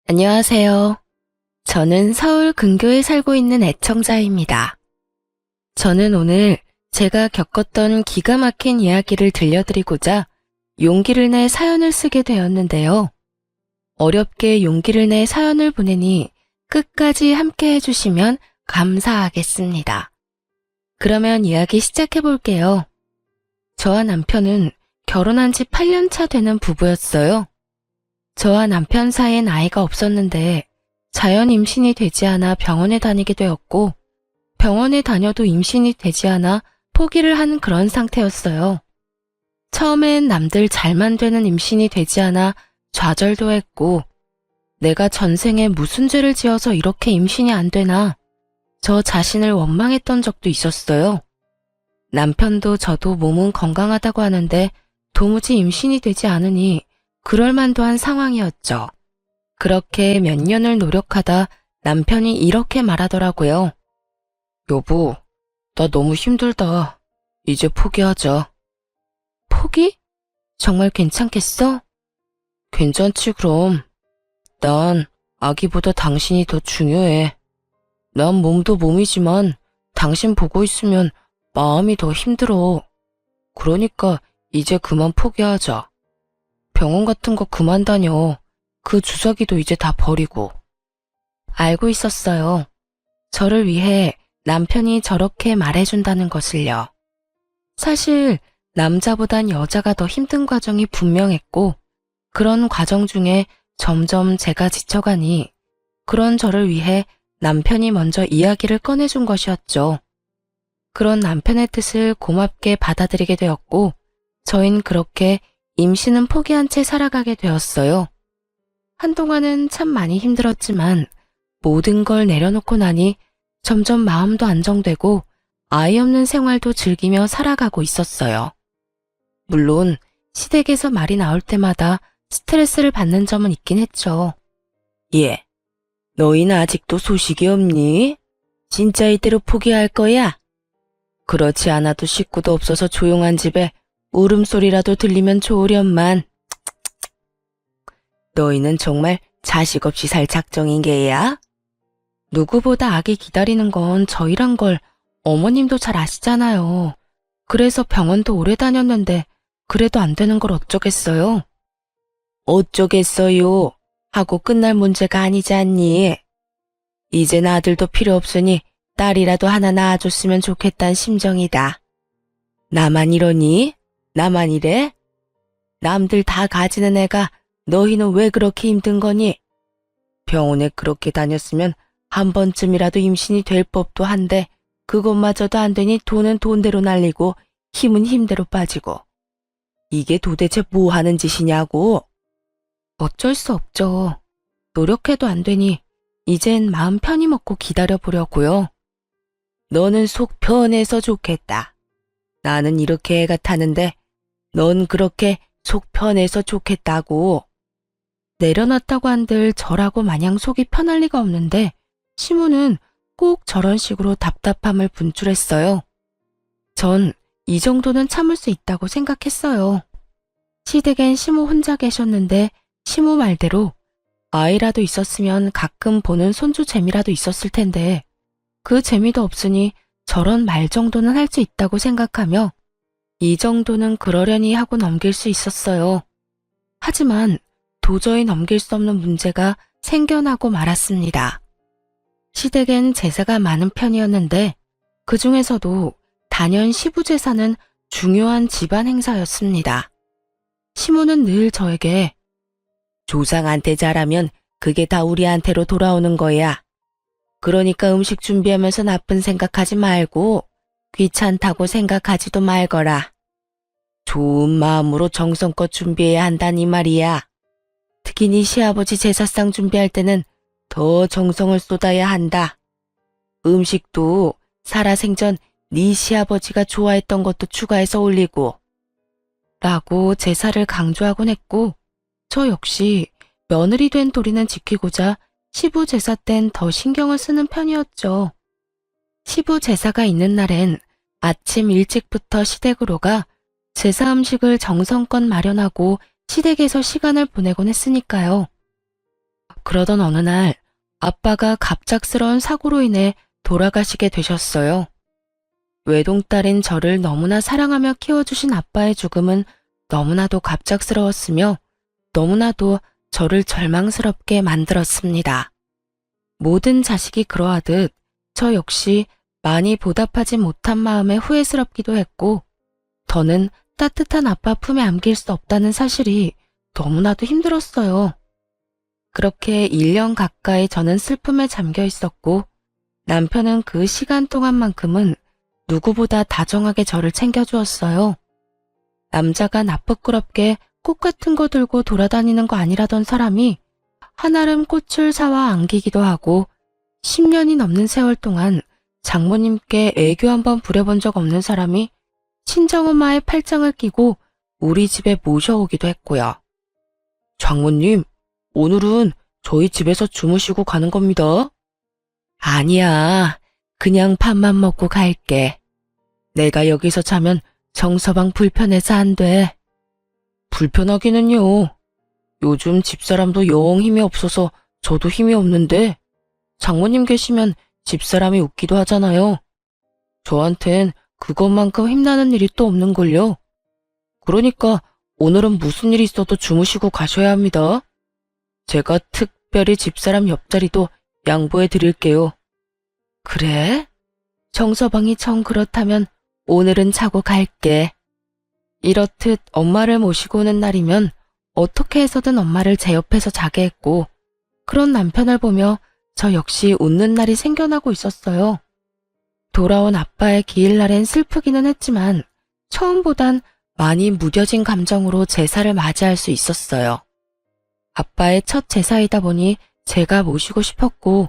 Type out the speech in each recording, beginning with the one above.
안녕하세요. 저는 서울 근교에 살고 있는 애청자입니다. 저는 오늘 제가 겪었던 기가 막힌 이야기를 들려드리고자 용기를 내 사연을 쓰게 되었는데요. 어렵게 용기를 내 사연을 보내니 끝까지 함께 해주시면 감사하겠습니다. 그러면 이야기 시작해 볼게요. 저와 남편은 결혼한 지 8년 차 되는 부부였어요. 저와 남편 사이엔 아이가 없었는데 자연 임신이 되지 않아 병원에 다니게 되었고 병원에 다녀도 임신이 되지 않아 포기를 한 그런 상태였어요. 처음엔 남들 잘만 되는 임신이 되지 않아 좌절도 했고 내가 전생에 무슨 죄를 지어서 이렇게 임신이 안 되나 저 자신을 원망했던 적도 있었어요. 남편도 저도 몸은 건강하다고 하는데 도무지 임신이 되지 않으니 그럴 만도 한 상황이었죠. 그렇게 몇 년을 노력하다 남편이 이렇게 말하더라고요. 여보, 나 너무 힘들다. 이제 포기하자. 포기? 정말 괜찮겠어? 괜찮지 그럼. 난 아기보다 당신이 더 중요해. 난 몸도 몸이지만 당신 보고 있으면 마음이 더 힘들어. 그러니까 이제 그만 포기하자. 병원 같은 거 그만 다녀. 그 주사기도 이제 다 버리고. 알고 있었어요. 저를 위해 남편이 저렇게 말해준다는 것을요. 사실 남자보단 여자가 더 힘든 과정이 분명했고 그런 과정 중에 점점 제가 지쳐가니 그런 저를 위해 남편이 먼저 이야기를 꺼내준 것이었죠. 그런 남편의 뜻을 고맙게 받아들이게 되었고 저흰 그렇게 임신은 포기한 채 살아가게 되었어요. 한동안은 참 많이 힘들었지만 모든 걸 내려놓고 나니 점점 마음도 안정되고 아이 없는 생활도 즐기며 살아가고 있었어요. 물론 시댁에서 말이 나올 때마다 스트레스를 받는 점은 있긴 했죠. 예, 너희는 아직도 소식이 없니? 진짜 이대로 포기할 거야? 그렇지 않아도 식구도 없어서 조용한 집에 울음소리라도 들리면 좋으련만. 너희는 정말 자식 없이 살 작정인 게야? 누구보다 아기 기다리는 건 저희란 걸 어머님도 잘 아시잖아요. 그래서 병원도 오래 다녔는데 그래도 안 되는 걸 어쩌겠어요? 어쩌겠어요? 하고 끝날 문제가 아니지 않니? 이젠 아들도 필요 없으니 딸이라도 하나 낳아줬으면 좋겠단 심정이다. 나만 이러니? 나만 이래? 남들 다 가지는 애가 너희는 왜 그렇게 힘든 거니? 병원에 그렇게 다녔으면 한 번쯤이라도 임신이 될 법도 한데 그것마저도 안 되니 돈은 돈대로 날리고 힘은 힘대로 빠지고. 이게 도대체 뭐 하는 짓이냐고? 어쩔 수 없죠. 노력해도 안 되니 이젠 마음 편히 먹고 기다려보려고요. 너는 속 편해서 좋겠다. 나는 이렇게 애가 타는데 넌 그렇게 속 편해서 좋겠다고. 내려놨다고 한들 저라고 마냥 속이 편할 리가 없는데 시무는 꼭 저런 식으로 답답함을 분출했어요. 전 이 정도는 참을 수 있다고 생각했어요. 시댁엔 시무 혼자 계셨는데 시무 말대로 아이라도 있었으면 가끔 보는 손주 재미라도 있었을 텐데 그 재미도 없으니 저런 말 정도는 할 수 있다고 생각하며 이 정도는 그러려니 하고 넘길 수 있었어요. 하지만 도저히 넘길 수 없는 문제가 생겨나고 말았습니다. 시댁엔 제사가 많은 편이었는데 그 중에서도 단연 시부제사는 중요한 집안 행사였습니다. 시모는 늘 저에게 조상한테 잘하면 그게 다 우리한테로 돌아오는 거야. 그러니까 음식 준비하면서 나쁜 생각하지 말고 귀찮다고 생각하지도 말거라. 좋은 마음으로 정성껏 준비해야 한다니 말이야. 특히 네 시아버지 제사상 준비할 때는 더 정성을 쏟아야 한다. 음식도 살아생전 네 시아버지가 좋아했던 것도 추가해서 올리고 라고 제사를 강조하곤 했고 저 역시 며느리 된 도리는 지키고자 시부 제사 땐 더 신경을 쓰는 편이었죠. 시부 제사가 있는 날엔 아침 일찍부터 시댁으로 가 제사 음식을 정성껏 마련하고 시댁에서 시간을 보내곤 했으니까요. 그러던 어느 날 아빠가 갑작스러운 사고로 인해 돌아가시게 되셨어요. 외동딸인 저를 너무나 사랑하며 키워주신 아빠의 죽음은 너무나도 갑작스러웠으며 너무나도 저를 절망스럽게 만들었습니다. 모든 자식이 그러하듯 저 역시 많이 보답하지 못한 마음에 후회스럽기도 했고 더는 따뜻한 아빠 품에 안길 수 없다는 사실이 너무나도 힘들었어요. 그렇게 1년 가까이 저는 슬픔에 잠겨 있었고 남편은 그 시간 동안만큼은 누구보다 다정하게 저를 챙겨주었어요. 남자가 나쁘끄럽게 꽃 같은 거 들고 돌아다니는 거 아니라던 사람이 한아름 꽃을 사와 안기기도 하고 10년이 넘는 세월 동안 장모님께 애교 한번 부려본 적 없는 사람이 친정엄마의 팔짱을 끼고 우리 집에 모셔오기도 했고요. 장모님, 오늘은 저희 집에서 주무시고 가는 겁니다. 아니야, 그냥 밥만 먹고 갈게. 내가 여기서 자면 정서방 불편해서 안 돼. 불편하기는요. 요즘 집사람도 영 힘이 없어서 저도 힘이 없는데 장모님 계시면 집사람이 웃기도 하잖아요. 저한텐 그것만큼 힘나는 일이 또 없는걸요. 그러니까 오늘은 무슨 일이 있어도 주무시고 가셔야 합니다. 제가 특별히 집사람 옆자리도 양보해 드릴게요. 그래? 정서방이 정 그렇다면 오늘은 자고 갈게. 이렇듯 엄마를 모시고 오는 날이면 어떻게 해서든 엄마를 제 옆에서 자게 했고 그런 남편을 보며 저 역시 웃는 날이 생겨나고 있었어요. 돌아온 아빠의 기일날엔 슬프기는 했지만 처음보단 많이 무뎌진 감정으로 제사를 맞이할 수 있었어요. 아빠의 첫 제사이다 보니 제가 모시고 싶었고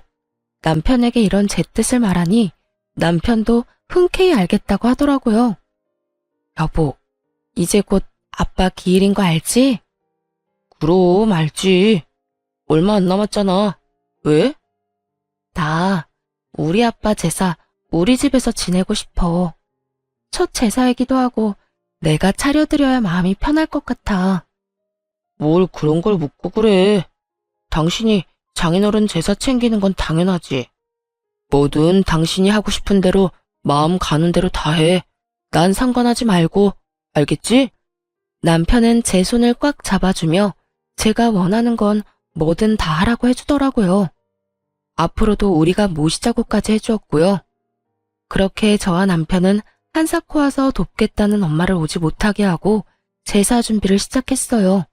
남편에게 이런 제 뜻을 말하니 남편도 흔쾌히 알겠다고 하더라고요. 여보, 이제 곧 아빠 기일인 거 알지? 그럼 알지. 얼마 안 남았잖아. 왜? 나 우리 아빠 제사 우리 집에서 지내고 싶어. 첫 제사이기도 하고 내가 차려드려야 마음이 편할 것 같아. 뭘 그런 걸 묻고 그래. 당신이 장인어른 제사 챙기는 건 당연하지. 뭐든 당신이 하고 싶은 대로 마음 가는 대로 다 해. 난 상관하지 말고, 알겠지? 남편은 제 손을 꽉 잡아주며 제가 원하는 건 뭐든 다 하라고 해주더라고요. 앞으로도 우리가 모시자고까지 해주었고요. 그렇게 저와 남편은 한사코 와서 돕겠다는 엄마를 오지 못하게 하고 제사 준비를 시작했어요.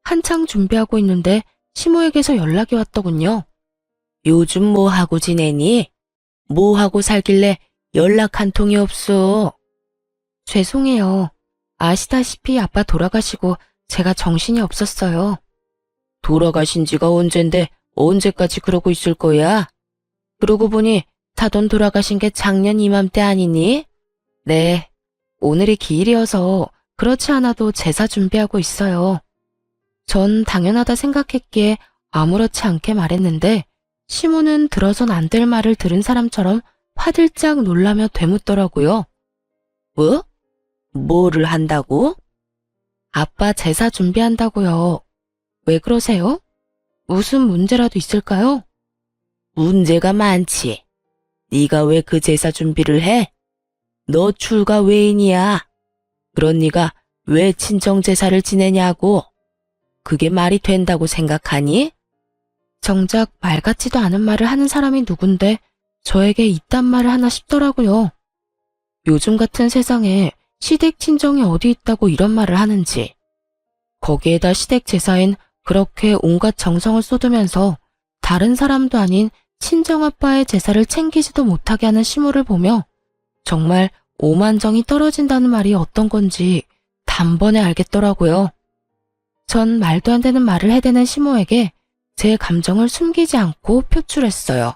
한창 준비하고 있는데 시모에게서 연락이 왔더군요. 요즘 뭐 하고 지내니? 뭐 하고 살길래 연락 한 통이 없어? 죄송해요. 아시다시피 아빠 돌아가시고 제가 정신이 없었어요. 돌아가신 지가 언젠데 언제까지 그러고 있을 거야? 그러고 보니 사돈 돌아가신 게 작년 이맘때 아니니? 네, 오늘이 기일이어서 그렇지 않아도 제사 준비하고 있어요. 전 당연하다 생각했기에 아무렇지 않게 말했는데 시모는 들어선 안 될 말을 들은 사람처럼 화들짝 놀라며 되묻더라고요. 뭐? 뭐를 한다고? 아빠 제사 준비한다고요. 왜 그러세요? 무슨 문제라도 있을까요? 문제가 많지. 네가 왜 그 제사 준비를 해? 너 출가 외인이야. 그런 네가 왜 친정 제사를 지내냐고. 그게 말이 된다고 생각하니? 정작 말 같지도 않은 말을 하는 사람이 누군데 저에게 이딴 말을 하나 싶더라고요. 요즘 같은 세상에 시댁 친정이 어디 있다고 이런 말을 하는지. 거기에다 시댁 제사엔 그렇게 온갖 정성을 쏟으면서 다른 사람도 아닌 친정아빠의 제사를 챙기지도 못하게 하는 시모를 보며 정말 오만정이 떨어진다는 말이 어떤 건지 단번에 알겠더라고요. 전 말도 안 되는 말을 해대는 시모에게 제 감정을 숨기지 않고 표출했어요.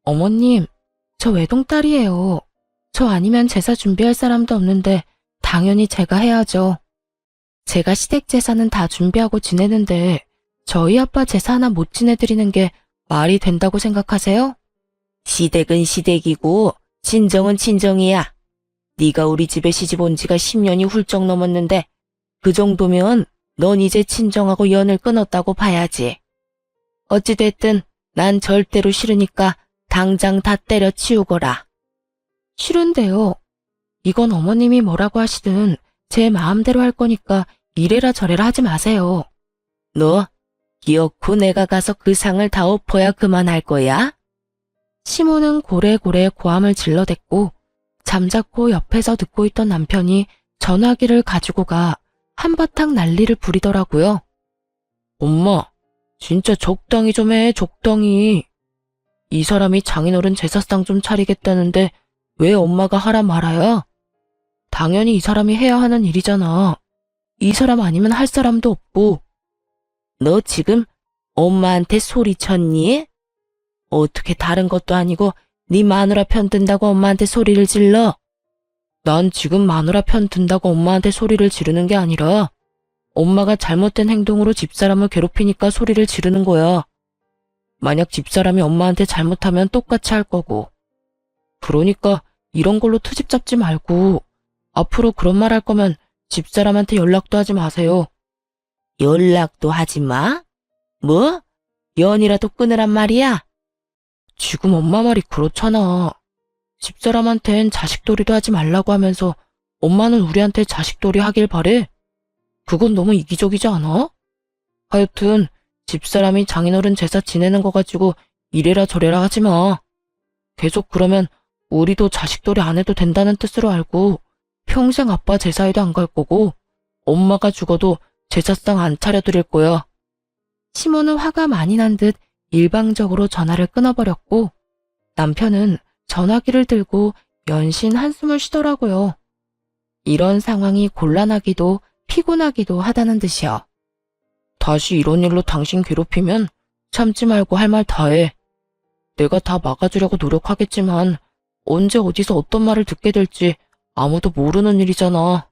어머님, 저 외동딸이에요. 저 아니면 제사 준비할 사람도 없는데 당연히 제가 해야죠. 제가 시댁 제사는 다 준비하고 지내는데 저희 아빠 제사 하나 못 지내드리는 게 말이 된다고 생각하세요? 시댁은 시댁이고 친정은 친정이야. 네가 우리 집에 시집 온 지가 10년이 훌쩍 넘었는데 그 정도면 넌 이제 친정하고 연을 끊었다고 봐야지. 어찌됐든 난 절대로 싫으니까 당장 다 때려치우거라. 싫은데요. 이건 어머님이 뭐라고 하시든 제 마음대로 할 거니까 이래라 저래라 하지 마세요. 너 기어코 내가 가서 그 상을 다 엎어야 그만할 거야? 시모는 고래고래 고함을 질러댔고 잠자코 옆에서 듣고 있던 남편이 전화기를 가지고 가 한바탕 난리를 부리더라고요. 엄마, 진짜 적당히 좀 해, 적당히. 이 사람이 장인어른 제사상 좀 차리겠다는데 왜 엄마가 하라 말아야? 당연히 이 사람이 해야 하는 일이잖아. 이 사람 아니면 할 사람도 없고. 너 지금 엄마한테 소리쳤니? 어떻게 다른 것도 아니고 네 마누라 편 든다고 엄마한테 소리를 질러? 난 지금 마누라 편 든다고 엄마한테 소리를 지르는 게 아니라 엄마가 잘못된 행동으로 집사람을 괴롭히니까 소리를 지르는 거야. 만약 집사람이 엄마한테 잘못하면 똑같이 할 거고. 그러니까 이런 걸로 트집 잡지 말고 앞으로 그런 말 할 거면 집사람한테 연락도 하지 마세요. 연락도 하지 마? 뭐? 연이라도 끊으란 말이야? 지금 엄마 말이 그렇잖아. 집사람한텐 자식돌이도 하지 말라고 하면서 엄마는 우리한테 자식돌이 하길 바래? 그건 너무 이기적이지 않아? 하여튼 집사람이 장인어른 제사 지내는 거 가지고 이래라 저래라 하지 마. 계속 그러면 우리도 자식돌이 안 해도 된다는 뜻으로 알고 평생 아빠 제사에도 안 갈 거고 엄마가 죽어도 제사상 안 차려드릴 거야. 시모는 화가 많이 난 듯 일방적으로 전화를 끊어버렸고 남편은 전화기를 들고 연신 한숨을 쉬더라고요. 이런 상황이 곤란하기도 피곤하기도 하다는 듯이요. 다시 이런 일로 당신 괴롭히면 참지 말고 할 말 다 해. 내가 다 막아주려고 노력하겠지만 언제 어디서 어떤 말을 듣게 될지 아무도 모르는 일이잖아.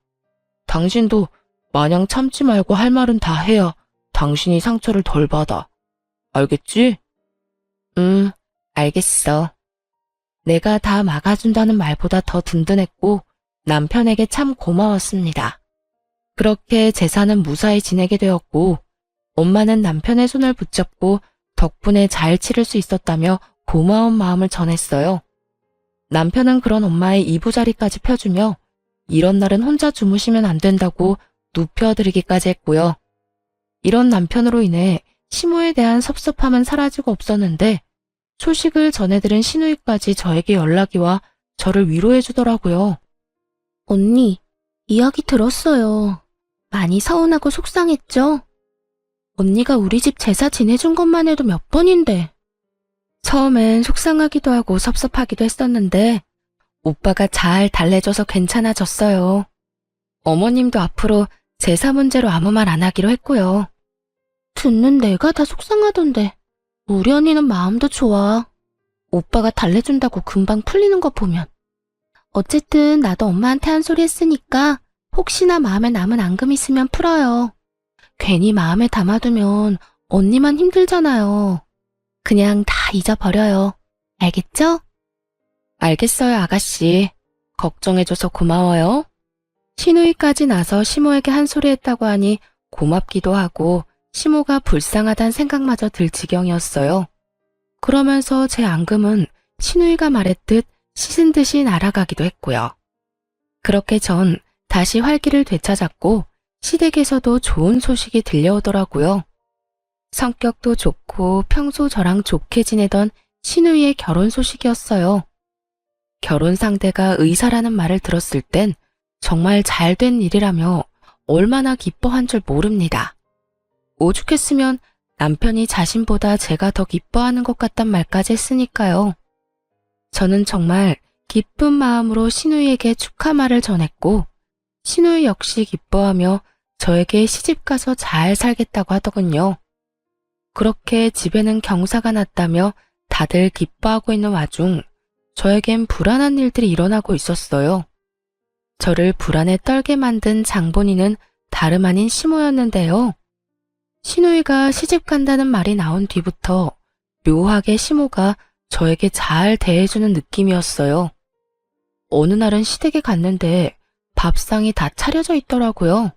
당신도 마냥 참지 말고 할 말은 다 해야 당신이 상처를 덜 받아. 알겠지? 알겠어. 내가 다 막아준다는 말보다 더 든든했고 남편에게 참 고마웠습니다. 그렇게 제사는 무사히 지내게 되었고 엄마는 남편의 손을 붙잡고 덕분에 잘 치를 수 있었다며 고마운 마음을 전했어요. 남편은 그런 엄마의 이부자리까지 펴주며 이런 날은 혼자 주무시면 안 된다고 눕혀드리기까지 했고요. 이런 남편으로 인해 시모에 대한 섭섭함은 사라지고 없었는데 소식을 전해들은 시누이까지 저에게 연락이 와 저를 위로해 주더라고요. 언니, 이야기 들었어요. 많이 서운하고 속상했죠? 언니가 우리 집 제사 지내준 것만 해도 몇 번인데. 처음엔 속상하기도 하고 섭섭하기도 했었는데 오빠가 잘 달래줘서 괜찮아졌어요. 어머님도 앞으로 제사 문제로 아무 말 안 하기로 했고요. 듣는 내가 다 속상하던데 우리 언니는 마음도 좋아. 오빠가 달래준다고 금방 풀리는 거 보면. 어쨌든 나도 엄마한테 한 소리 했으니까 혹시나 마음에 남은 앙금 있으면 풀어요. 괜히 마음에 담아두면 언니만 힘들잖아요. 그냥 다 잊어버려요. 알겠죠? 알겠어요, 아가씨. 걱정해줘서 고마워요. 시누이까지 나서 시모에게 한 소리 했다고 하니 고맙기도 하고 시모가 불쌍하단 생각마저 들 지경이었어요. 그러면서 제 앙금은 시누이가 말했듯 씻은 듯이 날아가기도 했고요. 그렇게 전 다시 활기를 되찾았고 시댁에서도 좋은 소식이 들려오더라고요. 성격도 좋고 평소 저랑 좋게 지내던 시누이의 결혼 소식이었어요. 결혼 상대가 의사라는 말을 들었을 땐 정말 잘된 일이라며 얼마나 기뻐한 줄 모릅니다. 오죽했으면 남편이 자신보다 제가 더 기뻐하는 것 같단 말까지 했으니까요. 저는 정말 기쁜 마음으로 시누이에게 축하 말을 전했고 시누이 역시 기뻐하며 저에게 시집가서 잘 살겠다고 하더군요. 그렇게 집에는 경사가 났다며 다들 기뻐하고 있는 와중 저에겐 불안한 일들이 일어나고 있었어요. 저를 불안에 떨게 만든 장본인은 다름 아닌 시모였는데요. 시누이가 시집 간다는 말이 나온 뒤부터 묘하게 시모가 저에게 잘 대해주는 느낌이었어요. 어느 날은 시댁에 갔는데 밥상이 다 차려져 있더라고요.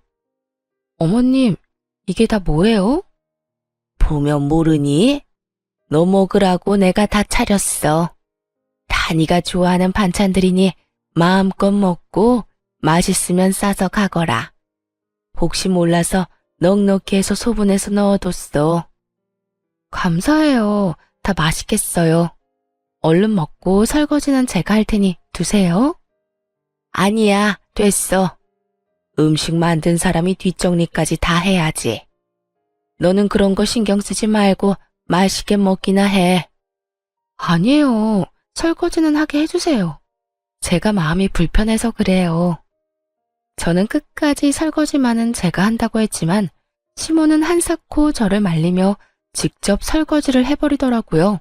어머님, 이게 다 뭐예요? 보면 모르니? 너 먹으라고 내가 다 차렸어. 다 네가 좋아하는 반찬들이니 마음껏 먹고 맛있으면 싸서 가거라. 혹시 몰라서 넉넉히 해서 소분해서 넣어뒀어. 감사해요. 다 맛있겠어요. 얼른 먹고 설거지는 제가 할 테니 두세요. 아니야, 됐어. 음식 만든 사람이 뒷정리까지 다 해야지. 너는 그런 거 신경 쓰지 말고 맛있게 먹기나 해. 아니에요. 설거지는 하게 해주세요. 제가 마음이 불편해서 그래요. 저는 끝까지 설거지만은 제가 한다고 했지만 시모는 한사코 저를 말리며 직접 설거지를 해버리더라고요.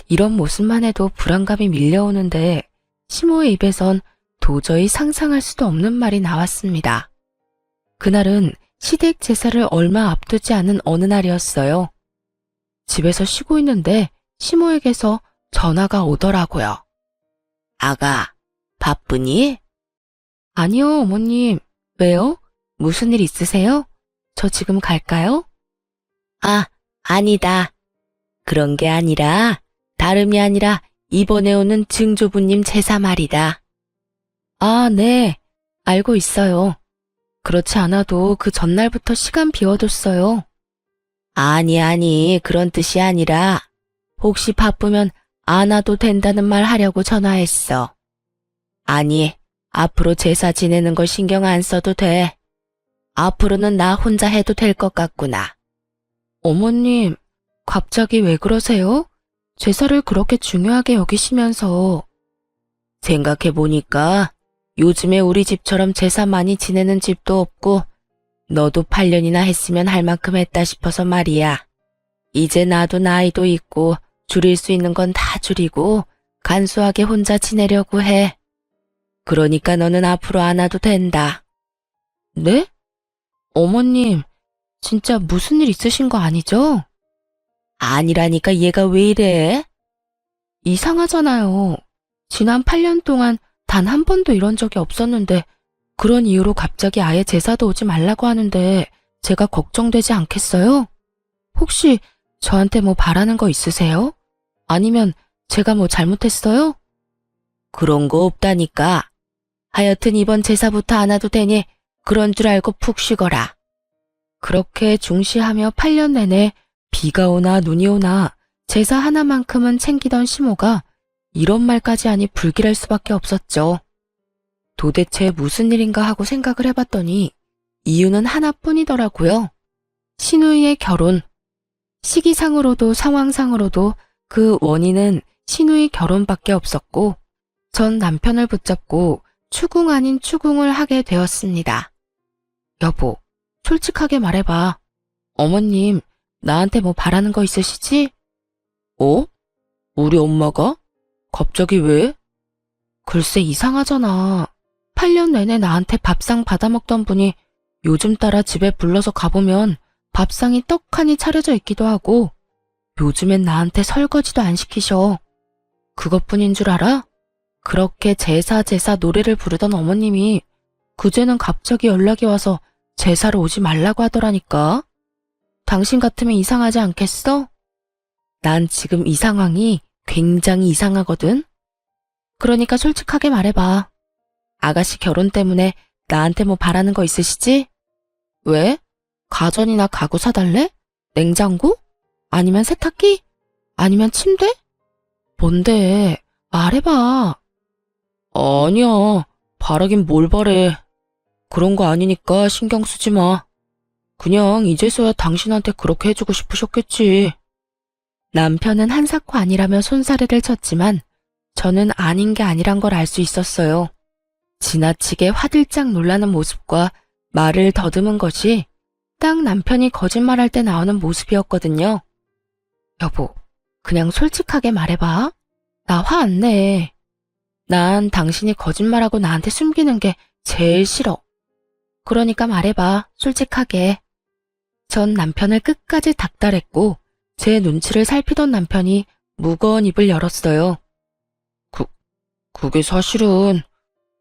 이런 모습만 해도 불안감이 밀려오는데 시모의 입에선 도저히 상상할 수도 없는 말이 나왔습니다. 그날은 시댁 제사를 얼마 앞두지 않은 어느 날이었어요. 집에서 쉬고 있는데 시모에게서 전화가 오더라고요. 아가, 바쁘니? 아니요, 어머님. 왜요? 무슨 일 있으세요? 저 지금 갈까요? 아, 아니다. 그런 게 아니라 다름이 아니라 이번에 오는 증조부님 제사 말이다. 아, 네. 알고 있어요. 그렇지 않아도 그 전날부터 시간 비워뒀어요. 아니, 그런 뜻이 아니라 혹시 바쁘면 안 와도 된다는 말 하려고 전화했어. 아니, 앞으로 제사 지내는 걸 신경 안 써도 돼. 앞으로는 나 혼자 해도 될 것 같구나. 어머님, 갑자기 왜 그러세요? 제사를 그렇게 중요하게 여기시면서. 생각해보니까 요즘에 우리 집처럼 제사 많이 지내는 집도 없고 너도 8년이나 했으면 할 만큼 했다 싶어서 말이야. 이제 나도 나이도 있고 줄일 수 있는 건 다 줄이고 간소하게 혼자 지내려고 해. 그러니까 너는 앞으로 안 와도 된다. 네? 어머님, 진짜 무슨 일 있으신 거 아니죠? 아니라니까 얘가 왜 이래? 이상하잖아요. 지난 8년 동안 단 한 번도 이런 적이 없었는데 그런 이유로 갑자기 아예 제사도 오지 말라고 하는데 제가 걱정되지 않겠어요? 혹시 저한테 뭐 바라는 거 있으세요? 아니면 제가 뭐 잘못했어요? 그런 거 없다니까. 하여튼 이번 제사부터 안 와도 되니 그런 줄 알고 푹 쉬거라. 그렇게 중시하며 8년 내내 비가 오나 눈이 오나 제사 하나만큼은 챙기던 시모가 이런 말까지 하니 불길할 수밖에 없었죠. 도대체 무슨 일인가 하고 생각을 해봤더니 이유는 하나뿐이더라고요. 시누이의 결혼. 시기상으로도 상황상으로도 그 원인은 시누이 결혼밖에 없었고 전 남편을 붙잡고 추궁 아닌 추궁을 하게 되었습니다. 여보, 솔직하게 말해봐. 어머님, 나한테 뭐 바라는 거 있으시지? 어? 우리 엄마가? 갑자기 왜? 글쎄 이상하잖아. 8년 내내 나한테 밥상 받아먹던 분이 요즘 따라 집에 불러서 가보면 밥상이 떡하니 차려져 있기도 하고 요즘엔 나한테 설거지도 안 시키셔. 그것뿐인 줄 알아? 그렇게 제사 노래를 부르던 어머님이 그제는 갑자기 연락이 와서 제사를 오지 말라고 하더라니까. 당신 같으면 이상하지 않겠어? 난 지금 이 상황이 굉장히 이상하거든. 그러니까 솔직하게 말해봐. 아가씨 결혼 때문에 나한테 뭐 바라는 거 있으시지? 왜? 가전이나 가구 사달래? 냉장고? 아니면 세탁기? 아니면 침대? 뭔데? 말해봐. 아니야. 바라긴 뭘 바래. 그런 거 아니니까 신경 쓰지 마. 그냥 이제서야 당신한테 그렇게 해주고 싶으셨겠지. 남편은 한사코 아니라며 손사래를 쳤지만 저는 아닌 게 아니란 걸 알 수 있었어요. 지나치게 화들짝 놀라는 모습과 말을 더듬은 것이 딱 남편이 거짓말할 때 나오는 모습이었거든요. 여보, 그냥 솔직하게 말해봐. 나 화 안 내. 난 당신이 거짓말하고 나한테 숨기는 게 제일 싫어. 그러니까 말해봐, 솔직하게. 전 남편을 끝까지 닥달했고 제 눈치를 살피던 남편이 무거운 입을 열었어요. 그게 사실은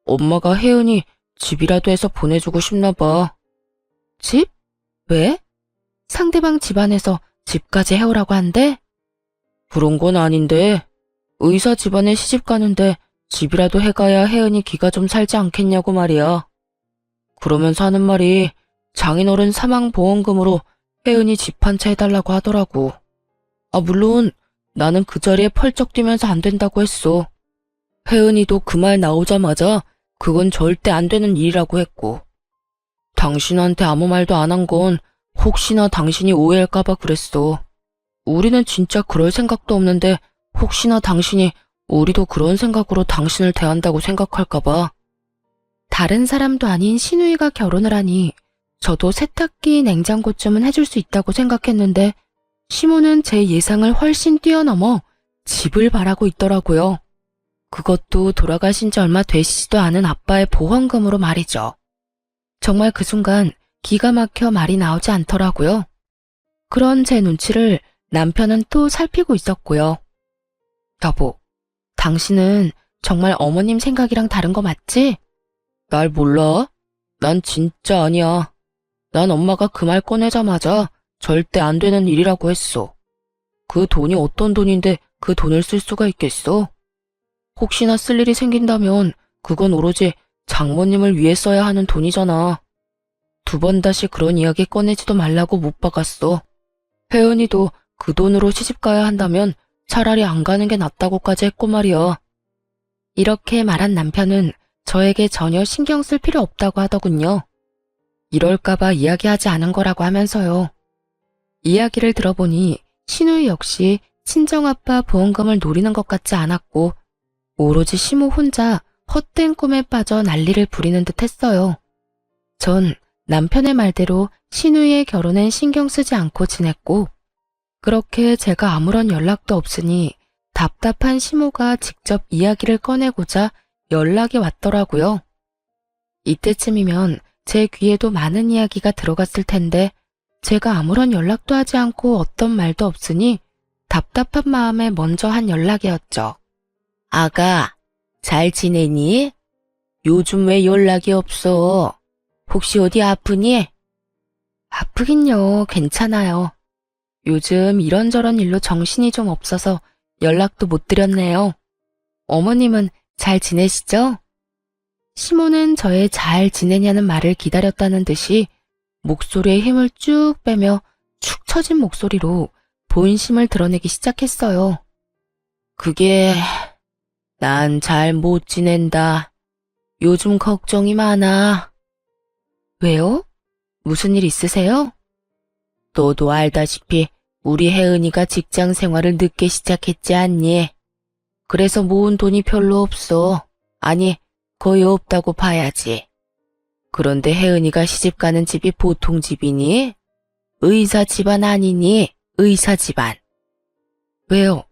엄마가 혜은이 집이라도 해서 보내주고 싶나 봐. 집? 왜? 상대방 집안에서 집까지 해오라고 한대? 그런 건 아닌데 의사 집안에 시집 가는데 집이라도 해가야 혜은이 기가 좀 살지 않겠냐고 말이야. 그러면서 하는 말이 장인어른 사망보험금으로 혜은이 집 한 채 해달라고 하더라고. 물론 나는 그 자리에 펄쩍 뛰면서 안 된다고 했어. 혜은이도 그 말 나오자마자 그건 절대 안 되는 일이라고 했고. 당신한테 아무 말도 안 한 건 혹시나 당신이 오해할까봐 그랬어. 우리는 진짜 그럴 생각도 없는데 혹시나 당신이 우리도 그런 생각으로 당신을 대한다고 생각할까봐. 다른 사람도 아닌 신우이가 결혼을 하니 저도 세탁기, 냉장고쯤은 해줄 수 있다고 생각했는데 시모는 제 예상을 훨씬 뛰어넘어 집을 바라고 있더라고요. 그것도 돌아가신 지 얼마 되시지도 않은 아빠의 보험금으로 말이죠. 정말 그 순간 기가 막혀 말이 나오지 않더라고요. 그런 제 눈치를 남편은 또 살피고 있었고요. 여보, 당신은 정말 어머님 생각이랑 다른 거 맞지? 날 몰라? 난 진짜 아니야. 난 엄마가 그 말 꺼내자마자 절대 안 되는 일이라고 했어. 그 돈이 어떤 돈인데 그 돈을 쓸 수가 있겠어? 혹시나 쓸 일이 생긴다면 그건 오로지 장모님을 위해 써야 하는 돈이잖아. 두 번 다시 그런 이야기 꺼내지도 말라고 못 박았어. 혜은이도 그 돈으로 시집 가야 한다면 차라리 안 가는 게 낫다고까지 했고 말이야. 이렇게 말한 남편은 저에게 전혀 신경 쓸 필요 없다고 하더군요. 이럴까봐 이야기하지 않은 거라고 하면서요. 이야기를 들어보니 신우이 역시 친정아빠 보험금을 노리는 것 같지 않았고 오로지 시모 혼자 헛된 꿈에 빠져 난리를 부리는 듯 했어요. 전 남편의 말대로 신우이의 결혼엔 신경 쓰지 않고 지냈고 그렇게 제가 아무런 연락도 없으니 답답한 시모가 직접 이야기를 꺼내고자 연락이 왔더라고요. 이때쯤이면 제 귀에도 많은 이야기가 들어갔을 텐데 제가 아무런 연락도 하지 않고 어떤 말도 없으니 답답한 마음에 먼저 한 연락이었죠. 아가, 잘 지내니? 요즘 왜 연락이 없어? 혹시 어디 아프니? 아프긴요, 괜찮아요. 요즘 이런저런 일로 정신이 좀 없어서 연락도 못 드렸네요. 어머님은 잘 지내시죠? 시모는 저의 잘 지내냐는 말을 기다렸다는 듯이 목소리에 힘을 쭉 빼며 축 처진 목소리로 본심을 드러내기 시작했어요. 그게 난 잘 못 지낸다. 요즘 걱정이 많아. 왜요? 무슨 일 있으세요? 너도 알다시피 우리 혜은이가 직장 생활을 늦게 시작했지 않니? 그래서 모은 돈이 별로 없어. 아니, 거의 없다고 봐야지. 그런데 혜은이가 시집가는 집이 보통 집이니? 의사 집안 아니니? 의사 집안. 왜요?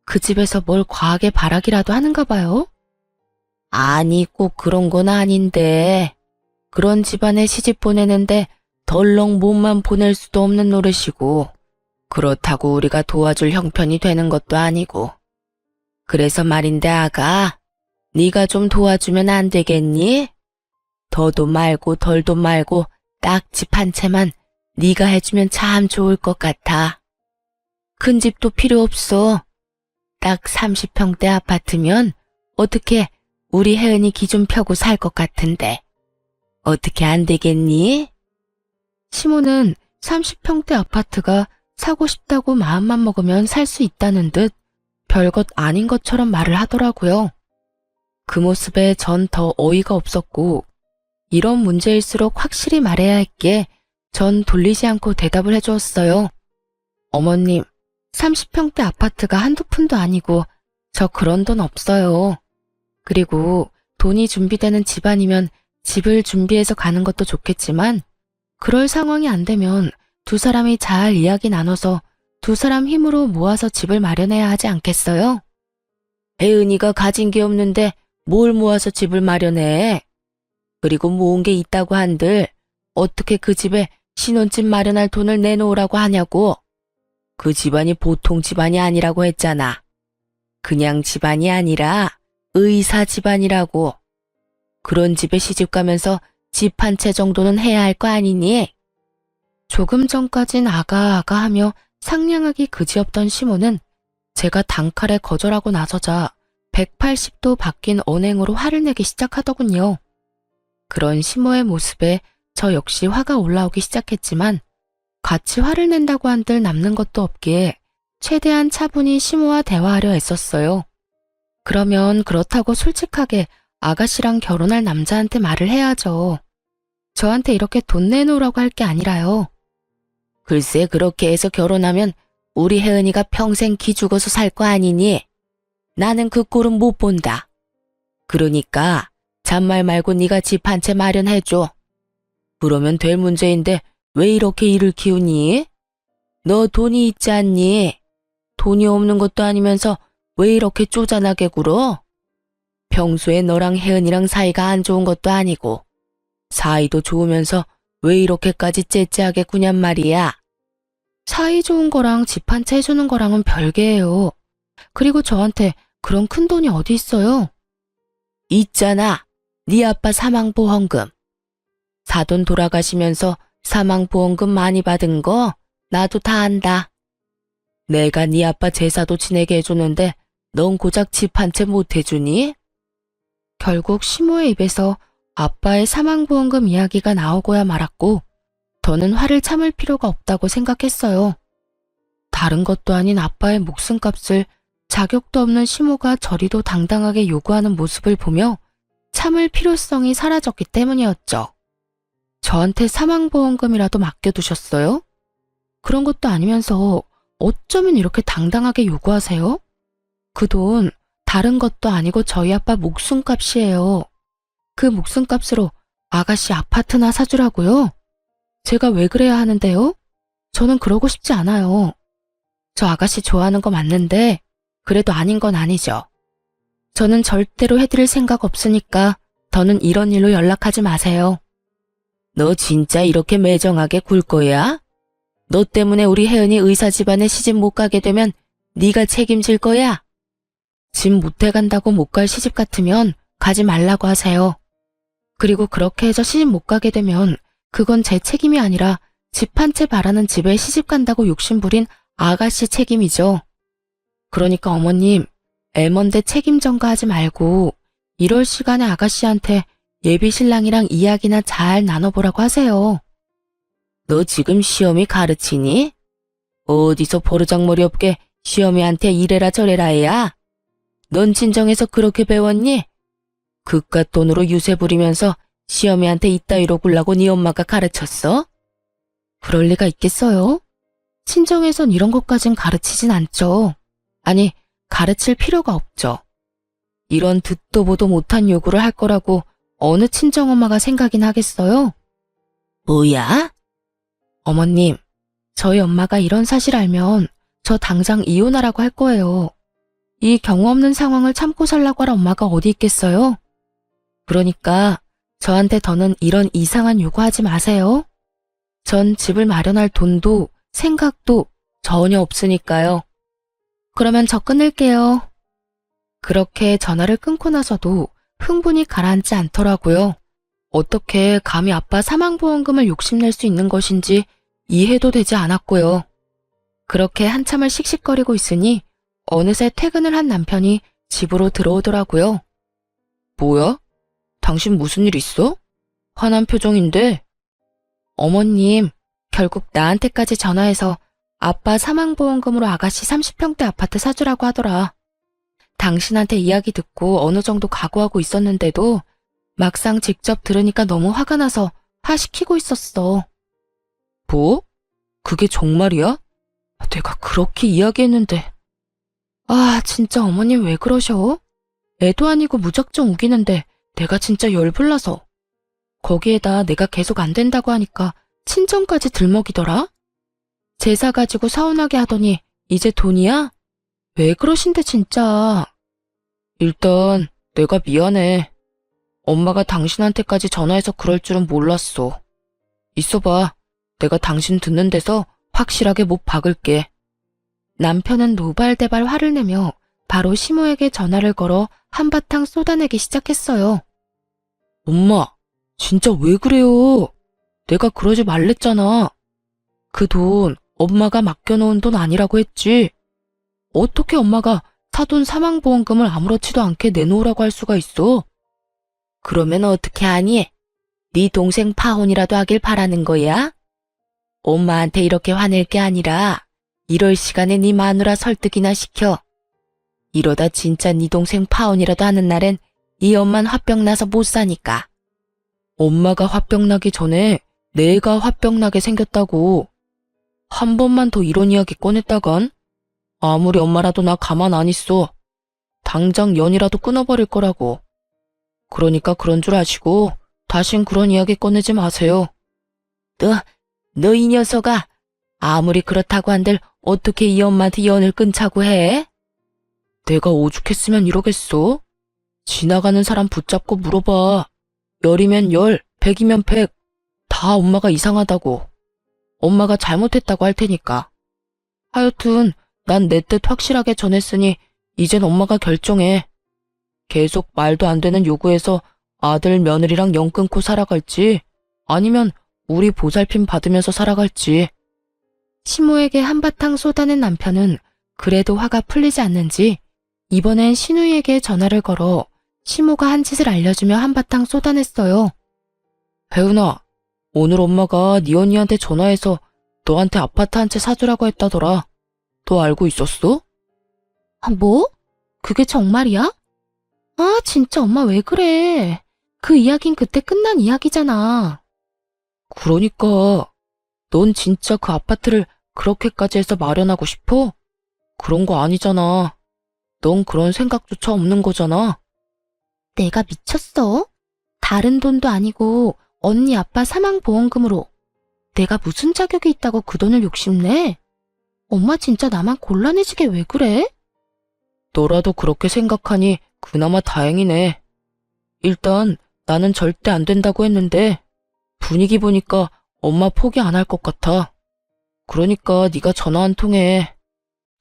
그 집에서 뭘 과하게 바라기라도 하는가 봐요? 아니, 꼭 그런 건 아닌데. 그런 집안에 시집 보내는데 덜렁 몸만 보낼 수도 없는 노릇이고 그렇다고 우리가 도와줄 형편이 되는 것도 아니고. 그래서 말인데 아가, 네가 좀 도와주면 안 되겠니? 더도 말고 덜도 말고 딱 집 한 채만 네가 해주면 참 좋을 것 같아. 큰 집도 필요 없어. 딱 30평대 아파트면 어떻게 우리 혜은이 기 좀 펴고 살 것 같은데. 어떻게 안 되겠니? 시모는 30평대 아파트가 사고 싶다고 마음만 먹으면 살 수 있다는 듯 별것 아닌 것처럼 말을 하더라고요. 그 모습에 전 더 어이가 없었고 이런 문제일수록 확실히 말해야 했기에 전 돌리지 않고 대답을 해주었어요. 어머님, 30평대 아파트가 한두 푼도 아니고 저 그런 돈 없어요. 그리고 돈이 준비되는 집안이면 집을 준비해서 가는 것도 좋겠지만 그럴 상황이 안 되면 두 사람이 잘 이야기 나눠서 두 사람 힘으로 모아서 집을 마련해야 하지 않겠어요? 혜은이가 가진 게 없는데 뭘 모아서 집을 마련해? 그리고 모은 게 있다고 한들 어떻게 그 집에 신혼집 마련할 돈을 내놓으라고 하냐고. 그 집안이 보통 집안이 아니라고 했잖아. 그냥 집안이 아니라 의사 집안이라고. 그런 집에 시집 가면서 집 한 채 정도는 해야 할 거 아니니? 조금 전까진 아가 하며 상냥하기 그지없던 시모는 제가 단칼에 거절하고 나서자 180도 바뀐 언행으로 화를 내기 시작하더군요. 그런 시모의 모습에 저 역시 화가 올라오기 시작했지만 같이 화를 낸다고 한들 남는 것도 없기에 최대한 차분히 시모와 대화하려 애썼어요. 그러면 그렇다고 솔직하게 아가씨랑 결혼할 남자한테 말을 해야죠. 저한테 이렇게 돈 내놓으라고 할 게 아니라요. 글쎄 그렇게 해서 결혼하면 우리 혜은이가 평생 기죽어서 살 거 아니니? 나는 그 꼴은 못 본다. 그러니까 잔말 말고 네가 집 한 채 마련해줘. 그러면 될 문제인데 왜 이렇게 일을 키우니? 너 돈이 있지 않니? 돈이 없는 것도 아니면서 왜 이렇게 쪼잔하게 굴어? 평소에 너랑 혜은이랑 사이가 안 좋은 것도 아니고 사이도 좋으면서 왜 이렇게까지 째째하게 구냔 말이야? 사이 좋은 거랑 집 한 채 해주는 거랑은 별개예요. 그리고 저한테 그런 큰 돈이 어디 있어요? 있잖아. 네 아빠 사망보험금. 사돈 돌아가시면서 사망보험금 많이 받은 거 나도 다 안다. 내가 네 아빠 제사도 지내게 해주는데 넌 고작 집 한 채 못 해주니? 결국 시모의 입에서 아빠의 사망보험금 이야기가 나오고야 말았고 저는 화를 참을 필요가 없다고 생각했어요. 다른 것도 아닌 아빠의 목숨값을 자격도 없는 시모가 저리도 당당하게 요구하는 모습을 보며 참을 필요성이 사라졌기 때문이었죠. 저한테 사망보험금이라도 맡겨두셨어요? 그런 것도 아니면서 어쩌면 이렇게 당당하게 요구하세요? 그 돈 다른 것도 아니고 저희 아빠 목숨값이에요. 그 목숨값으로 아가씨 아파트나 사주라고요? 제가 왜 그래야 하는데요? 저는 그러고 싶지 않아요. 저 아가씨 좋아하는 거 맞는데 그래도 아닌 건 아니죠. 저는 절대로 해드릴 생각 없으니까 더는 이런 일로 연락하지 마세요. 너 진짜 이렇게 매정하게 굴 거야? 너 때문에 우리 혜은이 의사 집안에 시집 못 가게 되면 네가 책임질 거야? 집 못해 간다고 못 갈 시집 같으면 가지 말라고 하세요. 그리고 그렇게 해서 시집 못 가게 되면 그건 제 책임이 아니라 집 한 채 바라는 집에 시집 간다고 욕심부린 아가씨 책임이죠. 그러니까 어머님, 애먼데 책임 전가하지 말고 이럴 시간에 아가씨한테 예비 신랑이랑 이야기나 잘 나눠보라고 하세요. 너 지금 시어미 가르치니? 어디서 버르장머리 없게 시어미한테 이래라 저래라 해야? 넌 진정해서 그렇게 배웠니? 그깟 돈으로 유세 부리면서 시어미한테 이따위로 굴라고 네 엄마가 가르쳤어? 그럴 리가 있겠어요? 친정에선 이런 것까진 가르치진 않죠. 아니, 가르칠 필요가 없죠. 이런 듣도 보도 못한 요구를 할 거라고 어느 친정엄마가 생각이나 하겠어요? 뭐야? 어머님, 저희 엄마가 이런 사실 알면 저 당장 이혼하라고 할 거예요. 이 경우 없는 상황을 참고 살라고 할 엄마가 어디 있겠어요? 그러니까 저한테 더는 이런 이상한 요구하지 마세요. 전 집을 마련할 돈도 생각도 전혀 없으니까요. 그러면 저 끊을게요. 그렇게 전화를 끊고 나서도 흥분이 가라앉지 않더라고요. 어떻게 감히 아빠 사망보험금을 욕심낼 수 있는 것인지 이해도 되지 않았고요. 그렇게 한참을 씩씩거리고 있으니 어느새 퇴근을 한 남편이 집으로 들어오더라고요. 뭐야? 당신 무슨 일 있어? 화난 표정인데. 어머님, 결국 나한테까지 전화해서 아빠 사망보험금으로 아가씨 30평대 아파트 사주라고 하더라. 당신한테 이야기 듣고 어느 정도 각오하고 있었는데도 막상 직접 들으니까 너무 화가 나서 화시키고 있었어. 뭐? 그게 정말이야? 내가 그렇게 이야기했는데. 아, 진짜 어머님 왜 그러셔? 애도 아니고 무작정 우기는데 내가 진짜 열불나서. 거기에다 내가 계속 안 된다고 하니까 친정까지 들먹이더라? 제사 가지고 서운하게 하더니 이제 돈이야? 왜 그러신데 진짜. 일단 내가 미안해. 엄마가 당신한테까지 전화해서 그럴 줄은 몰랐어. 있어봐. 내가 당신 듣는 데서 확실하게 못 박을게. 남편은 노발대발 화를 내며 바로 시모에게 전화를 걸어 한바탕 쏟아내기 시작했어요. 엄마, 진짜 왜 그래요? 내가 그러지 말랬잖아. 그 돈 엄마가 맡겨놓은 돈 아니라고 했지. 어떻게 엄마가 사돈 사망보험금을 아무렇지도 않게 내놓으라고 할 수가 있어? 그러면 어떻게 하니? 네 동생 파혼이라도 하길 바라는 거야? 엄마한테 이렇게 화낼 게 아니라 이럴 시간에 네 마누라 설득이나 시켜. 이러다 진짜 네 동생 파혼이라도 하는 날엔 이 엄만 화병 나서 못 사니까. 엄마가 화병 나기 전에 내가 화병 나게 생겼다고. 한 번만 더 이런 이야기 꺼냈다간 아무리 엄마라도 나 가만 안 있어. 당장 연이라도 끊어버릴 거라고. 그러니까 그런 줄 아시고 다신 그런 이야기 꺼내지 마세요. 너 이 녀석아. 아무리 그렇다고 한들 어떻게 이 엄마한테 연을 끊자고 해? 내가 오죽했으면 이러겠어? 지나가는 사람 붙잡고 물어봐. 열이면 열, 백이면 백. 다 엄마가 이상하다고. 엄마가 잘못했다고 할 테니까. 하여튼 난 내 뜻 확실하게 전했으니 이젠 엄마가 결정해. 계속 말도 안 되는 요구해서 아들 며느리랑 연 끊고 살아갈지 아니면 우리 보살핌 받으면서 살아갈지. 시모에게 한바탕 쏟아낸 남편은 그래도 화가 풀리지 않는지 이번엔 신우이에게 전화를 걸어 시모가 한 짓을 알려주며 한바탕 쏟아냈어요. 혜은아, 오늘 엄마가 네 언니한테 전화해서 너한테 아파트 한 채 사주라고 했다더라. 너 알고 있었어? 아, 뭐? 그게 정말이야? 아, 진짜 엄마 왜 그래? 그 이야긴 그때 끝난 이야기잖아. 그러니까 넌 진짜 그 아파트를 그렇게까지 해서 마련하고 싶어? 그런 거 아니잖아. 넌 그런 생각조차 없는 거잖아. 내가 미쳤어? 다른 돈도 아니고 언니 아빠 사망보험금으로 내가 무슨 자격이 있다고 그 돈을 욕심내? 엄마 진짜 나만 곤란해지게 왜 그래? 너라도 그렇게 생각하니 그나마 다행이네. 일단 나는 절대 안 된다고 했는데 분위기 보니까 엄마 포기 안 할 것 같아. 그러니까 네가 전화 한 통해.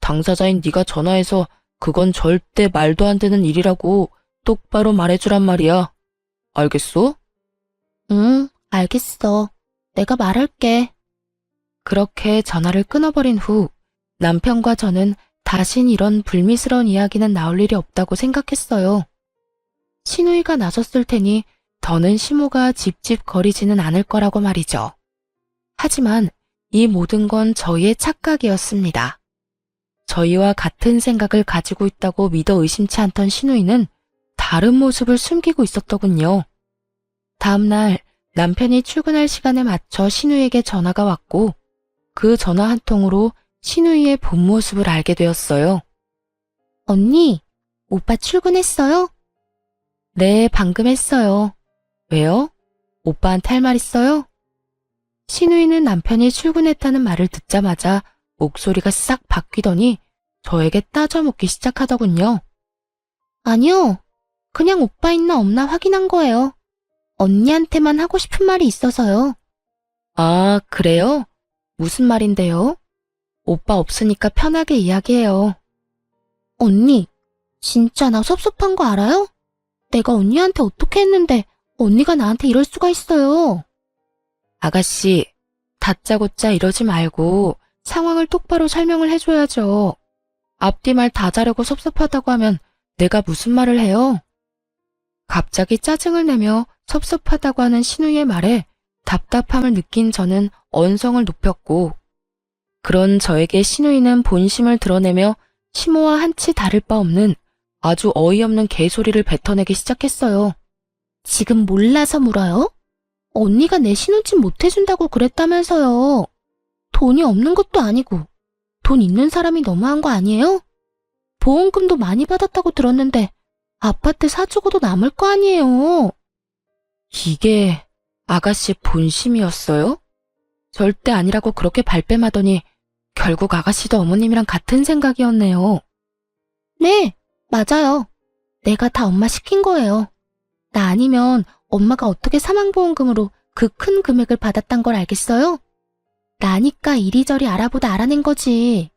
당사자인 네가 전화해서 그건 절대 말도 안 되는 일이라고 똑바로 말해주란 말이야. 알겠어? 응, 알겠어. 내가 말할게. 그렇게 전화를 끊어버린 후 남편과 저는 다신 이런 불미스러운 이야기는 나올 일이 없다고 생각했어요. 신우이가 나섰을 테니 더는 시모가 집집거리지는 않을 거라고 말이죠. 하지만 이 모든 건 저희의 착각이었습니다. 저희와 같은 생각을 가지고 있다고 믿어 의심치 않던 신우이는 다른 모습을 숨기고 있었더군요. 다음날 남편이 출근할 시간에 맞춰 신우이에게 전화가 왔고 그 전화 한 통으로 신우이의 본 모습을 알게 되었어요. 언니, 오빠 출근했어요? 네, 방금 했어요. 왜요? 오빠한테 할 말 있어요? 신우이는 남편이 출근했다는 말을 듣자마자 목소리가 싹 바뀌더니 저에게 따져묻기 시작하더군요. 아니요. 그냥 오빠 있나 없나 확인한 거예요. 언니한테만 하고 싶은 말이 있어서요. 아, 그래요? 무슨 말인데요? 오빠 없으니까 편하게 이야기해요. 언니, 진짜 나 섭섭한 거 알아요? 내가 언니한테 어떻게 했는데 언니가 나한테 이럴 수가 있어요. 아가씨, 다짜고짜 이러지 말고 상황을 똑바로 설명을 해줘야죠. 앞뒤 말 다 자르고 섭섭하다고 하면 내가 무슨 말을 해요? 갑자기 짜증을 내며 섭섭하다고 하는 신우의 말에 답답함을 느낀 저는 언성을 높였고 그런 저에게 신우이는 본심을 드러내며 시모와 한치 다를 바 없는 아주 어이없는 개소리를 뱉어내기 시작했어요. 지금 몰라서 물어요? 언니가 내 신혼집 못해준다고 그랬다면서요. 돈이 없는 것도 아니고 돈 있는 사람이 너무한 거 아니에요? 보험금도 많이 받았다고 들었는데 아파트 사주고도 남을 거 아니에요. 이게 아가씨 본심이었어요? 절대 아니라고 그렇게 발뺌하더니 결국 아가씨도 어머님이랑 같은 생각이었네요. 네, 맞아요. 내가 다 엄마 시킨 거예요. 나 아니면 엄마가 어떻게 사망보험금으로 그 큰 금액을 받았단 걸 알겠어요? 나니까 이리저리 알아보다 알아낸 거지.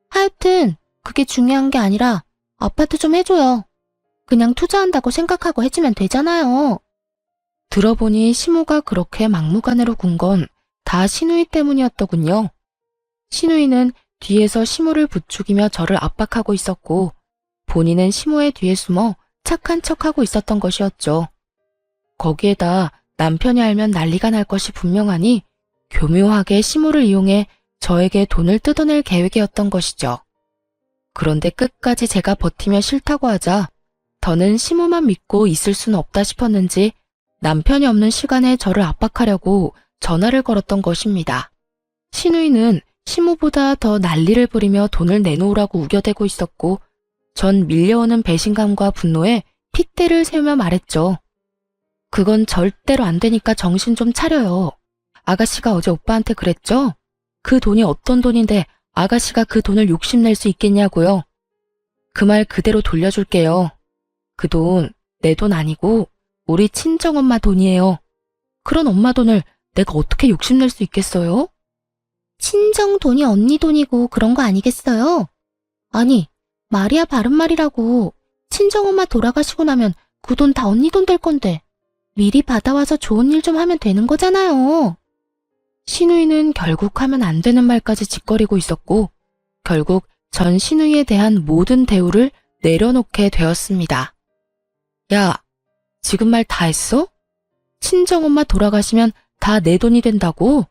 하여튼 그게 중요한 게 아니라 아파트 좀 해줘요. 그냥 투자한다고 생각하고 해주면 되잖아요. 들어보니 시모가 그렇게 막무가내로 군 건 다 신우이 때문이었더군요. 신우이는 뒤에서 시모를 부추기며 저를 압박하고 있었고 본인은 시모의 뒤에 숨어 착한 척하고 있었던 것이었죠. 거기에다 남편이 알면 난리가 날 것이 분명하니 교묘하게 시모를 이용해 저에게 돈을 뜯어낼 계획이었던 것이죠. 그런데 끝까지 제가 버티며 싫다고 하자 더는 시모만 믿고 있을 수는 없다 싶었는지 남편이 없는 시간에 저를 압박하려고 전화를 걸었던 것입니다. 시누이는 시모보다 더 난리를 부리며 돈을 내놓으라고 우겨대고 있었고 전 밀려오는 배신감과 분노에 핏대를 세우며 말했죠. 그건 절대로 안 되니까 정신 좀 차려요. 아가씨가 어제 오빠한테 그랬죠? 그 돈이 어떤 돈인데 아가씨가 그 돈을 욕심낼 수 있겠냐고요. 그 말 그대로 돌려줄게요. 그 돈 내 돈 아니고 우리 친정엄마 돈이에요. 그런 엄마 돈을 내가 어떻게 욕심낼 수 있겠어요? 친정 돈이 언니 돈이고 그런 거 아니겠어요? 아니, 말이야 바른 말이라고. 친정엄마 돌아가시고 나면 그 돈 다 언니 돈 될 건데 미리 받아와서 좋은 일 좀 하면 되는 거잖아요. 시누이는 결국 하면 안 되는 말까지 짓거리고 있었고 결국 전 시누이에 대한 모든 대우를 내려놓게 되었습니다. 야, 지금 말 다 했어? 친정엄마 돌아가시면 다 내 돈이 된다고?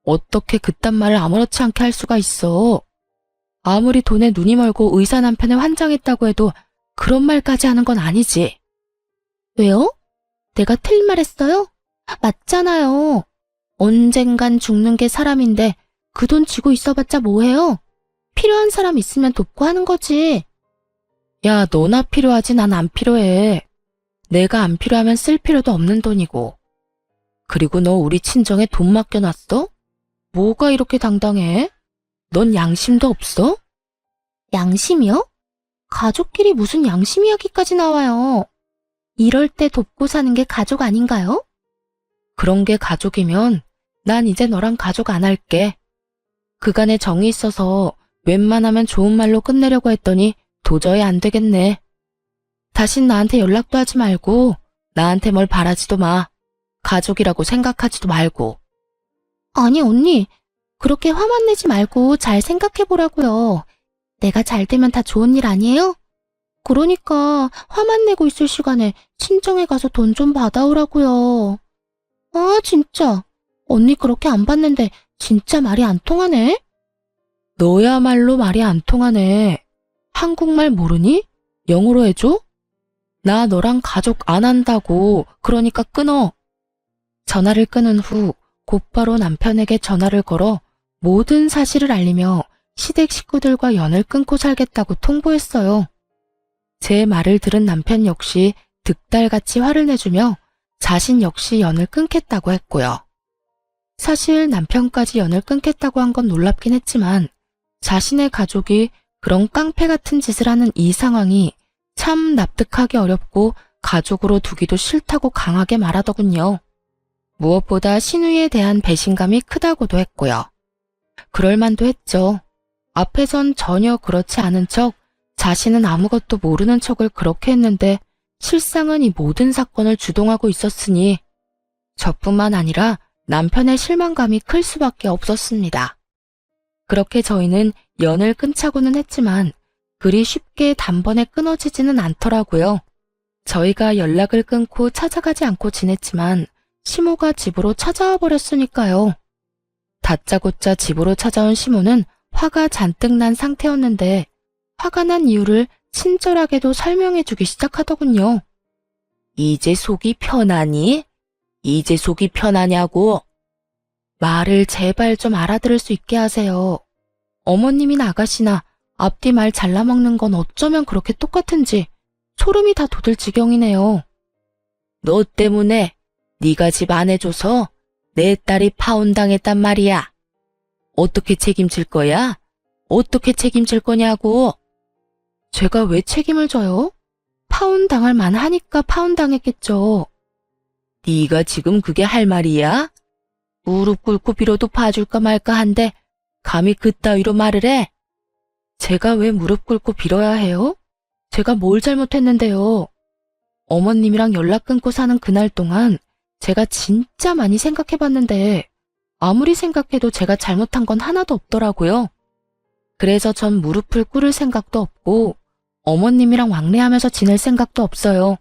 어떻게 그딴 말을 아무렇지 않게 할 수가 있어? 아무리 돈에 눈이 멀고 의사 남편에 환장했다고 해도 그런 말까지 하는 건 아니지. 왜요? 내가 틀린 말 했어요? 맞잖아요. 언젠간 죽는 게 사람인데 그 돈 쥐고 있어봤자 뭐해요? 필요한 사람 있으면 돕고 하는 거지. 야, 너나 필요하지 난 안 필요해. 내가 안 필요하면 쓸 필요도 없는 돈이고. 그리고 너 우리 친정에 돈 맡겨놨어? 뭐가 이렇게 당당해? 넌 양심도 없어? 양심이요? 가족끼리 무슨 양심 이야기까지 나와요. 이럴 때 돕고 사는 게 가족 아닌가요? 그런 게 가족이면 난 이제 너랑 가족 안 할게. 그간에 정이 있어서 웬만하면 좋은 말로 끝내려고 했더니 도저히 안 되겠네. 다신 나한테 연락도 하지 말고 나한테 뭘 바라지도 마. 가족이라고 생각하지도 말고. 아니 언니, 그렇게 화만 내지 말고 잘 생각해보라고요. 내가 잘 되면 다 좋은 일 아니에요? 그러니까 화만 내고 있을 시간에 친정에 가서 돈 좀 받아오라고요. 아 진짜 언니 그렇게 안 받는데 진짜 말이 안 통하네? 너야말로 말이 안 통하네. 한국말 모르니? 영어로 해줘? 나 너랑 가족 안 한다고. 그러니까 끊어. 전화를 끊은 후 곧바로 남편에게 전화를 걸어 모든 사실을 알리며 시댁 식구들과 연을 끊고 살겠다고 통보했어요. 제 말을 들은 남편 역시 득달같이 화를 내주며 자신 역시 연을 끊겠다고 했고요. 사실 남편까지 연을 끊겠다고 한 건 놀랍긴 했지만 자신의 가족이 그런 깡패 같은 짓을 하는 이 상황이 참 납득하기 어렵고 가족으로 두기도 싫다고 강하게 말하더군요. 무엇보다 시누이에 대한 배신감이 크다고도 했고요. 그럴만도 했죠. 앞에선 전혀 그렇지 않은 척 자신은 아무것도 모르는 척을 그렇게 했는데 실상은 이 모든 사건을 주동하고 있었으니 저뿐만 아니라 남편의 실망감이 클 수밖에 없었습니다. 그렇게 저희는 연을 끊자고는 했지만 그리 쉽게 단번에 끊어지지는 않더라고요. 저희가 연락을 끊고 찾아가지 않고 지냈지만 시모가 집으로 찾아와 버렸으니까요. 다짜고짜 집으로 찾아온 시모는 화가 잔뜩 난 상태였는데 화가 난 이유를 친절하게도 설명해주기 시작하더군요. 이제 속이 편하니? 이제 속이 편하냐고? 말을 제발 좀 알아들을 수 있게 하세요. 어머님이나 아가씨나 앞뒤 말 잘라먹는 건 어쩌면 그렇게 똑같은지 소름이 다 돋을 지경이네요. 너 때문에 네가 집 안 해줘서 내 딸이 파혼당했단 말이야. 어떻게 책임질 거야? 어떻게 책임질 거냐고. 제가 왜 책임을 져요? 파혼당할 만하니까 파혼당했겠죠. 네가 지금 그게 할 말이야? 무릎 꿇고 빌어도 봐줄까 말까 한데 감히 그따위로 말을 해? 제가 왜 무릎 꿇고 빌어야 해요? 제가 뭘 잘못했는데요? 어머님이랑 연락 끊고 사는 그날 동안 제가 진짜 많이 생각해봤는데 아무리 생각해도 제가 잘못한 건 하나도 없더라고요. 그래서 전 무릎을 꿇을 생각도 없고 어머님이랑 왕래하면서 지낼 생각도 없어요.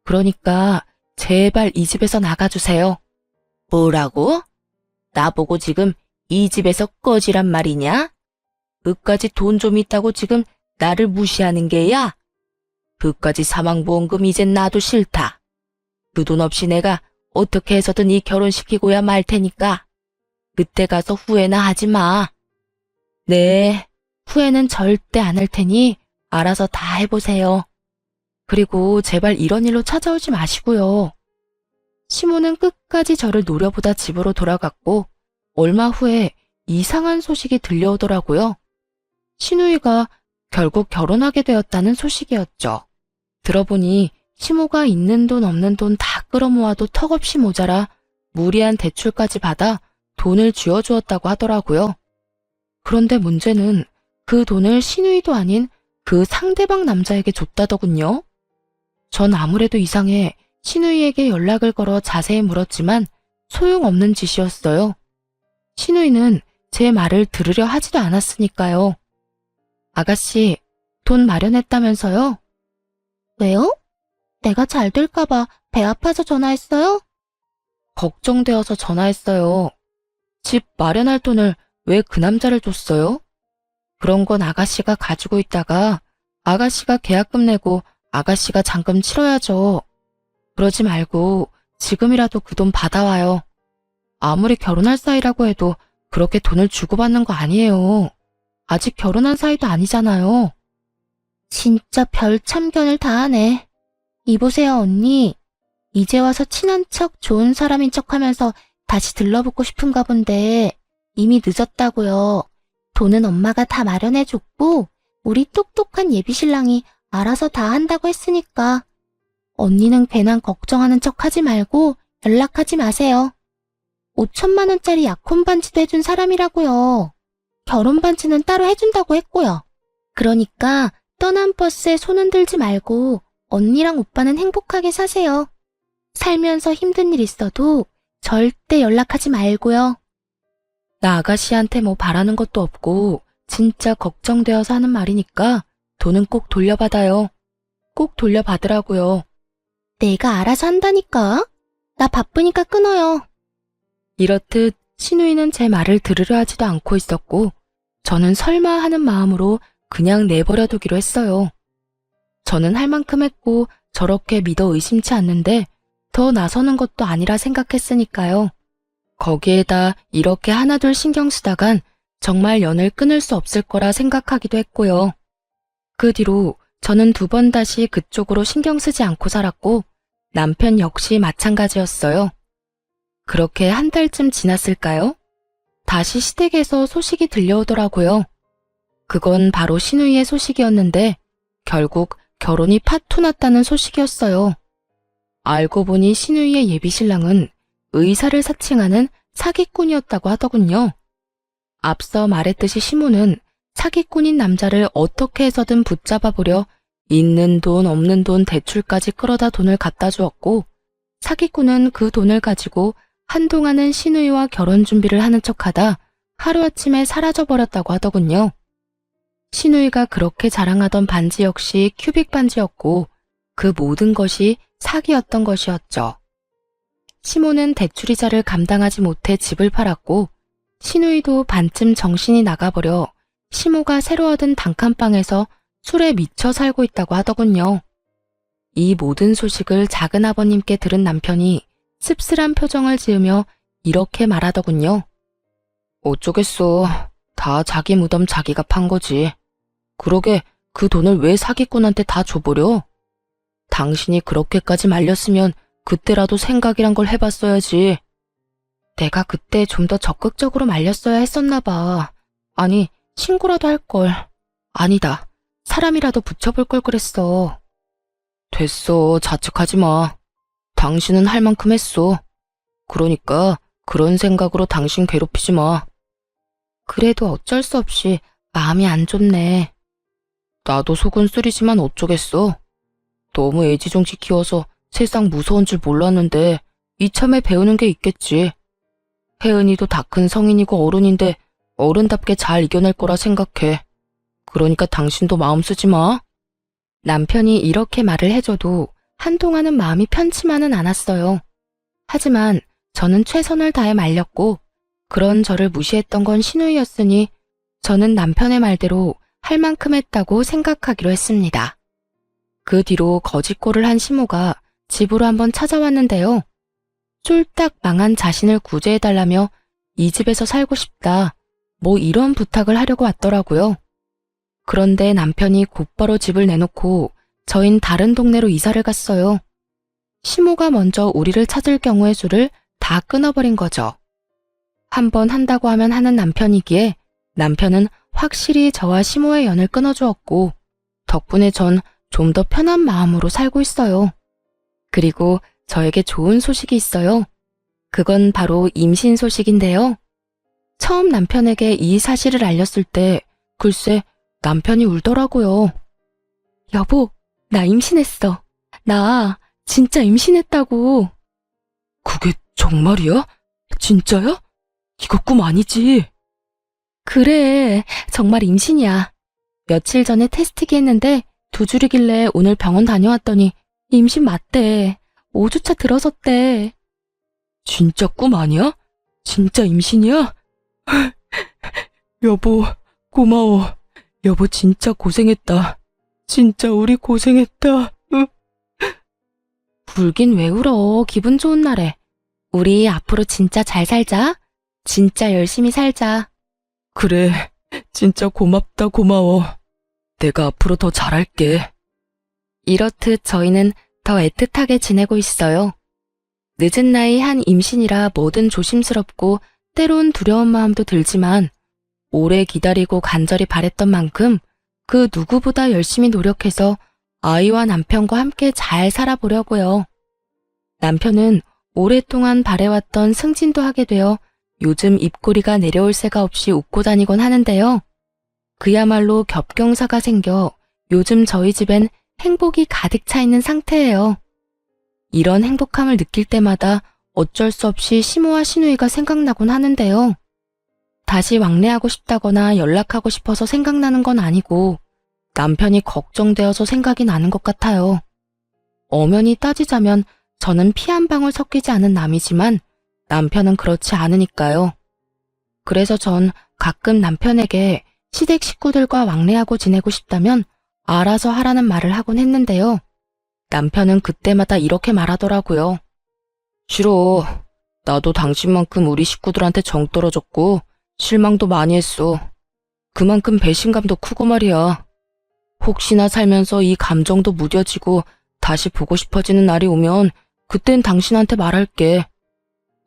그러니까 제발 이 집에서 나가주세요. 뭐라고? 나보고 지금 이 집에서 꺼지란 말이냐? 그까지 돈 좀 있다고 지금 나를 무시하는 게야? 그까지 사망보험금 이젠 나도 싫다. 그 돈 없이 내가 어떻게 해서든 이 결혼시키고야 말 테니까 그때 가서 후회나 하지 마. 네, 후회는 절대 안 할 테니 알아서 다 해보세요. 그리고 제발 이런 일로 찾아오지 마시고요. 시모는 끝까지 저를 노려보다 집으로 돌아갔고 얼마 후에 이상한 소식이 들려오더라고요. 시누이가 결국 결혼하게 되었다는 소식이었죠. 들어보니 시모가 있는 돈 없는 돈 다 끌어모아도 턱없이 모자라 무리한 대출까지 받아 돈을 쥐어주었다고 하더라고요. 그런데 문제는 그 돈을 시누이도 아닌 그 상대방 남자에게 줬다더군요. 전 아무래도 이상해 시누이에게 연락을 걸어 자세히 물었지만 소용없는 짓이었어요. 시누이는 제 말을 들으려 하지도 않았으니까요. 아가씨, 돈 마련했다면서요? 왜요? 내가 잘 될까봐 배 아파서 전화했어요? 걱정되어서 전화했어요. 집 마련할 돈을 왜 그 남자를 줬어요? 그런 건 아가씨가 가지고 있다가 아가씨가 계약금 내고 아가씨가 잔금 치러야죠. 그러지 말고 지금이라도 그 돈 받아와요. 아무리 결혼할 사이라고 해도 그렇게 돈을 주고받는 거 아니에요. 아직 결혼한 사이도 아니잖아요. 진짜 별 참견을 다 하네. 이보세요, 언니. 이제 와서 친한 척 좋은 사람인 척 하면서 다시 들러붙고 싶은가 본데 이미 늦었다고요. 돈은 엄마가 다 마련해줬고 우리 똑똑한 예비신랑이 알아서 다 한다고 했으니까 언니는 괜한 걱정하는 척 하지 말고 연락하지 마세요. 5천만 원짜리 약혼 반지도 해준 사람이라고요. 결혼 반지는 따로 해준다고 했고요. 그러니까 떠난 버스에 손은 들지 말고 언니랑 오빠는 행복하게 사세요. 살면서 힘든 일 있어도 절대 연락하지 말고요. 나 아가씨한테 뭐 바라는 것도 없고 진짜 걱정되어서 하는 말이니까 돈은 꼭 돌려받아요. 꼭 돌려받으라고요. 내가 알아서 한다니까. 나 바쁘니까 끊어요. 이렇듯 시누이는 제 말을 들으려 하지도 않고 있었고 저는 설마 하는 마음으로 그냥 내버려 두기로 했어요. 저는 할 만큼 했고 저렇게 믿어 의심치 않는데 더 나서는 것도 아니라 생각했으니까요. 거기에다 이렇게 하나둘 신경 쓰다간 정말 연을 끊을 수 없을 거라 생각하기도 했고요. 그 뒤로 저는 2번 다시 그쪽으로 신경 쓰지 않고 살았고 남편 역시 마찬가지였어요. 그렇게 한 달쯤 지났을까요? 다시 시댁에서 소식이 들려오더라고요. 그건 바로 시누이의 소식이었는데 결국 결혼이 파토 났다는 소식이었어요. 알고 보니 시누이의 예비신랑은 의사를 사칭하는 사기꾼이었다고 하더군요. 앞서 말했듯이 시모는 사기꾼인 남자를 어떻게 해서든 붙잡아 보려 있는 돈 없는 돈 대출까지 끌어다 돈을 갖다 주었고 사기꾼은 그 돈을 가지고 한동안은 시누이와 결혼 준비를 하는 척하다 하루아침에 사라져버렸다고 하더군요. 시누이가 그렇게 자랑하던 반지 역시 큐빅 반지였고 그 모든 것이 사기였던 것이었죠. 시모는 대출이자를 감당하지 못해 집을 팔았고 시누이도 반쯤 정신이 나가버려 시모가 새로 얻은 단칸방에서 술에 미쳐 살고 있다고 하더군요. 이 모든 소식을 작은아버님께 들은 남편이 씁쓸한 표정을 지으며 이렇게 말하더군요. 어쩌겠어. 다 자기 무덤 자기가 판 거지. 그러게 그 돈을 왜 사기꾼한테 다 줘버려? 당신이 그렇게까지 말렸으면 그때라도 생각이란 걸 해봤어야지. 내가 그때 좀 더 적극적으로 말렸어야 했었나 봐. 아니, 신고라도 할 걸. 아니다. 사람이라도 붙여볼 걸 그랬어. 됐어. 자책하지 마. 당신은 할 만큼 했어. 그러니까 그런 생각으로 당신 괴롭히지 마. 그래도 어쩔 수 없이 마음이 안 좋네. 나도 속은 쓰리지만 어쩌겠어. 너무 애지중지 키워서 세상 무서운 줄 몰랐는데 이참에 배우는 게 있겠지. 혜은이도 다 큰 성인이고 어른인데 어른답게 잘 이겨낼 거라 생각해. 그러니까 당신도 마음 쓰지 마. 남편이 이렇게 말을 해줘도 한동안은 마음이 편치만은 않았어요. 하지만 저는 최선을 다해 말렸고 그런 저를 무시했던 건 신우이였으니 저는 남편의 말대로 할 만큼 했다고 생각하기로 했습니다. 그 뒤로 거짓골을 한 시모가 집으로 한번 찾아왔는데요. 쫄딱 망한 자신을 구제해달라며 이 집에서 살고 싶다, 뭐 이런 부탁을 하려고 왔더라고요. 그런데 남편이 곧바로 집을 내놓고 저흰 다른 동네로 이사를 갔어요. 시모가 먼저 우리를 찾을 경우의 수를 다 끊어버린 거죠. 한번 한다고 하면 하는 남편이기에 남편은 확실히 저와 시모의 연을 끊어주었고 덕분에 전 좀 더 편한 마음으로 살고 있어요. 그리고 저에게 좋은 소식이 있어요. 그건 바로 임신 소식인데요. 처음 남편에게 이 사실을 알렸을 때 글쎄 남편이 울더라고요. 여보, 나 임신했어. 나 진짜 임신했다고. 그게 정말이야? 진짜야? 이거 꿈 아니지? 그래, 정말 임신이야. 며칠 전에 테스트기 했는데 2줄이길래 오늘 병원 다녀왔더니 임신 맞대. 5주차 들어섰대. 진짜 꿈 아니야? 진짜 임신이야? 여보, 고마워. 여보 진짜 고생했다. 진짜 우리 고생했다. 울긴 왜 울어. 기분 좋은 날에. 우리 앞으로 진짜 잘 살자. 진짜 열심히 살자. 그래, 진짜 고맙다, 고마워. 내가 앞으로 더 잘할게. 이렇듯 저희는 더 애틋하게 지내고 있어요. 늦은 나이 한 임신이라 뭐든 조심스럽고 때론 두려운 마음도 들지만 오래 기다리고 간절히 바랬던 만큼 그 누구보다 열심히 노력해서 아이와 남편과 함께 잘 살아보려고요. 남편은 오랫동안 바래왔던 승진도 하게 되어 요즘 입꼬리가 내려올 새가 없이 웃고 다니곤 하는데요. 그야말로 겹경사가 생겨 요즘 저희 집엔 행복이 가득 차 있는 상태예요. 이런 행복함을 느낄 때마다 어쩔 수 없이 시모와 시누이가 생각나곤 하는데요. 다시 왕래하고 싶다거나 연락하고 싶어서 생각나는 건 아니고 남편이 걱정되어서 생각이 나는 것 같아요. 엄연히 따지자면 저는 피 한 방울 섞이지 않은 남이지만 남편은 그렇지 않으니까요. 그래서 전 가끔 남편에게 시댁 식구들과 왕래하고 지내고 싶다면 알아서 하라는 말을 하곤 했는데요. 남편은 그때마다 이렇게 말하더라고요. 싫어. 나도 당신만큼 우리 식구들한테 정 떨어졌고 실망도 많이 했어. 그만큼 배신감도 크고 말이야. 혹시나 살면서 이 감정도 무뎌지고 다시 보고 싶어지는 날이 오면 그땐 당신한테 말할게.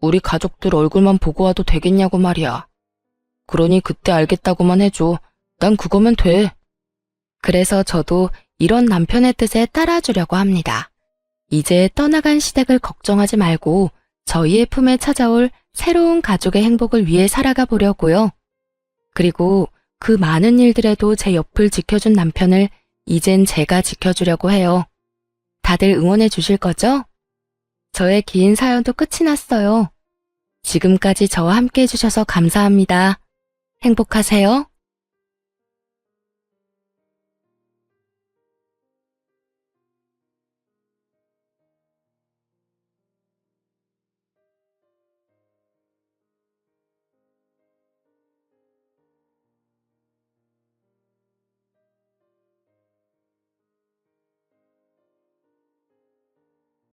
우리 가족들 얼굴만 보고 와도 되겠냐고 말이야. 그러니 그때 알겠다고만 해줘. 난 그거면 돼. 그래서 저도 이런 남편의 뜻에 따라주려고 합니다. 이제 떠나간 시댁을 걱정하지 말고 저희의 품에 찾아올 새로운 가족의 행복을 위해 살아가 보려고요. 그리고 그 많은 일들에도 제 옆을 지켜준 남편을 이젠 제가 지켜주려고 해요. 다들 응원해 주실 거죠? 저의 긴 사연도 끝이 났어요. 지금까지 저와 함께 해주셔서 감사합니다. 행복하세요.